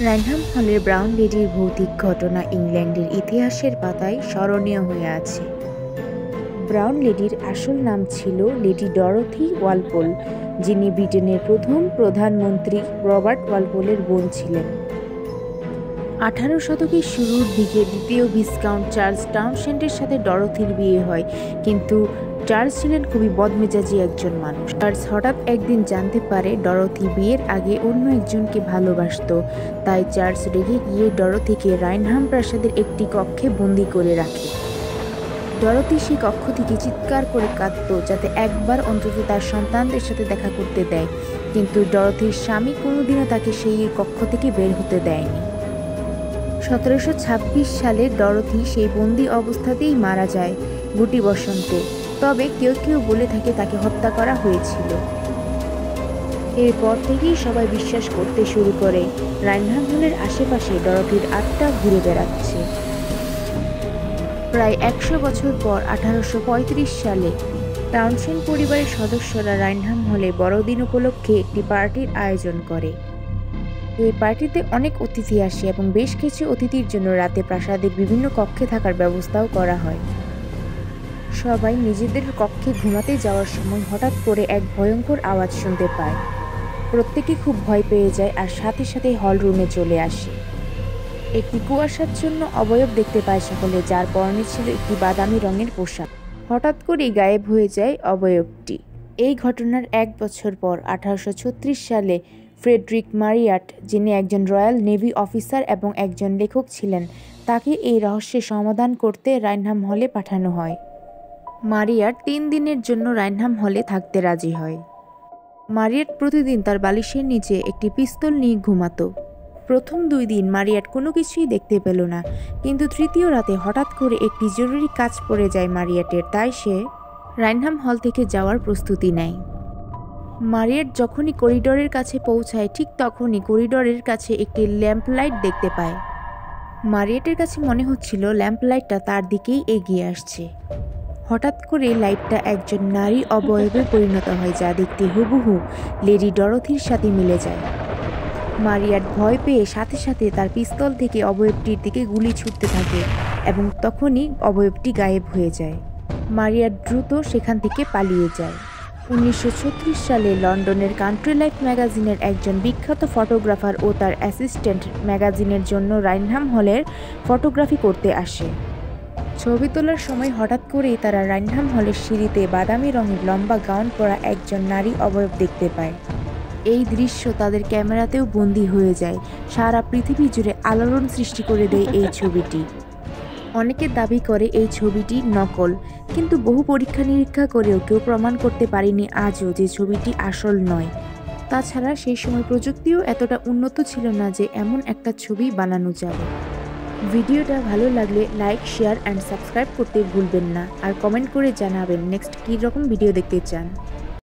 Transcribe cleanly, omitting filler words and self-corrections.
রাইনহাম হলের ব্রাউন লেডির ভৌতিক ঘটনা ইংল্যান্ডের ইতিহাসের পাতায় স্মরণীয় হয়ে আছে। ব্রাউন লেডির আসল নাম ছিল লেডি ডরোথি ওয়ালপোল, যিনি ব্রিটেনের প্রথম প্রধানমন্ত্রী রবার্ট ওয়ালপোলের বোন ছিলেন। 18 শতকের শুরুর দিকে দ্বিতীয় ভিসকাউন্ট চার্লস টাউনশেন্ডের সাথে ডরোথির বিয়ে হয়, কিন্তু চার্লস ছিলেন খুবই বদমেজাজি একজন মানুষ। চার্লস হঠাৎ একদিন জানতে পারে ডরোথি বিয়ের আগে অন্য একজনকে ভালোবাসত, তাই চার্লস রেগে গিয়ে ডরোথিকে রাইনহাম প্রাসাদের একটি কক্ষে বন্দি করে রাখে। ডরোথি সেই কক্ষ থেকে চিৎকার করে কাঁদত যাতে একবার অন্তত তার সন্তানদের সাথে দেখা করতে দেয়, কিন্তু ডরোথির স্বামী কোনোদিনও তাকে সেই কক্ষ থেকে বের হতে দেয়নি। 1726 সালে ডরোথি সেই বন্দি অবস্থাতেই মারা যায় গুটি বসন্তে, তবে কেউ কেউ বলে থাকে তাকে হত্যা করা হয়েছিল। এরপর থেকেই সবাই বিশ্বাস করতে শুরু করে রাইনহাম হলের আশেপাশে ডরোথির আত্মা ঘুরে বেড়াচ্ছে। প্রায় 100 বছর পর 1835 সালে টাউনশেন্ড পরিবারের সদস্যরা রাইনহাম হলে বড়দিন উপলক্ষে একটি পার্টির আয়োজন করে। এই পার্টিতে অনেক অতিথি আসে এবং বেশ কিছু অতিথির জন্য রাতে প্রাসাদের বিভিন্ন কক্ষে থাকার ব্যবস্থাও করা হয়। সবাই নিজেদের কক্ষে ঘুমাতে যাওয়ার সময় হঠাৎ করে এক ভয়ঙ্কর আওয়াজ শুনতে পায়। প্রত্যেকে খুব ভয় পেয়ে যায় আর সাথে সাথে হল রুমে চলে আসে। একটি কুয়াশাচ্ছন্ন অবয়ব দেখতে পায় সকলে, যার পরনে ছিল একটি বাদামি রঙের পোশাক। হঠাৎ করেই গায়েব হয়ে যায় অবয়বটি। এই ঘটনার 1 বছর পর 1836 সালে ফ্রেডরিক মারিয়াট, যিনি একজন রয়্যাল নেভি অফিসার এবং একজন লেখক ছিলেন, তাকে এই রহস্যের সমাধান করতে রাইনহাম হলে পাঠানো হয়। মারিয়াট 3 দিনের জন্য রাইনহাম হলে থাকতে রাজি হয়। মারিয়াট প্রতিদিন তার বালিশের নিচে একটি পিস্তল নিয়ে ঘুমাতো। প্রথম 2 দিন মারিয়াট কোনো কিছুই দেখতে পেল না, কিন্তু তৃতীয় রাতে হঠাৎ করে একটি জরুরি কাজ পড়ে যায় মারিয়াটের, তাই সে রাইনহাম হল থেকে যাওয়ার প্রস্তুতি নেয়। মারিয়াট যখনই করিডোরের কাছে পৌঁছায়, ঠিক তখনই করিডোরের কাছে একটি ল্যাম্পলাইট দেখতে পায়। মারিয়াটের কাছে মনে হচ্ছিল ল্যাম্পলাইটটা তার দিকেই এগিয়ে আসছে। হঠাৎ করে লাইটটা একজন নারী অবয়বে পরিণত হয়, যা দেখতে হুবহু লেডি ডরোথির সাথে মিলে যায়। মারিয়াট ভয় পেয়ে সাথে সাথে তার পিস্তল থেকে অবয়বটির দিকে গুলি ছুটতে থাকে এবং তখনই অবয়বটি গায়েব হয়ে যায়। মারিয়াট দ্রুত সেখান থেকে পালিয়ে যায়। 1936 সালে লন্ডনের কান্ট্রি লাইফ ম্যাগাজিনের একজন বিখ্যাত ফটোগ্রাফার ও তার অ্যাসিস্ট্যান্ট ম্যাগাজিনের জন্য রাইনহাম হলের ফটোগ্রাফি করতে আসে। ছবি তোলার সময় হঠাৎ করেই তারা রাইনহাম হলের সিঁড়িতে বাদামি রঙের লম্বা গাউন পরা একজন নারী অবয়ব দেখতে পায়। এই দৃশ্য তাদের ক্যামেরাতেও বন্দী হয়ে যায়। সারা পৃথিবী জুড়ে আলোড়ন সৃষ্টি করে দেয় এই ছবিটি। অনেকে দাবি করে এই ছবিটি নকল, কিন্তু বহু পরীক্ষা নিরীক্ষা করেও কেউ প্রমাণ করতে পারেনি আজও যে ছবিটি আসল নয়। তাছাড়া সেই সময় প্রযুক্তিও এতটা উন্নত ছিল না যে এমন একটা ছবি বানানো যাবে। ভিডিওটা ভালো লাগলে লাইক, শেয়ার অ্যান্ড সাবস্ক্রাইব করতে ভুলবেন না, আর কমেন্ট করে জানাবেন নেক্সট কী রকম ভিডিও দেখতে চান।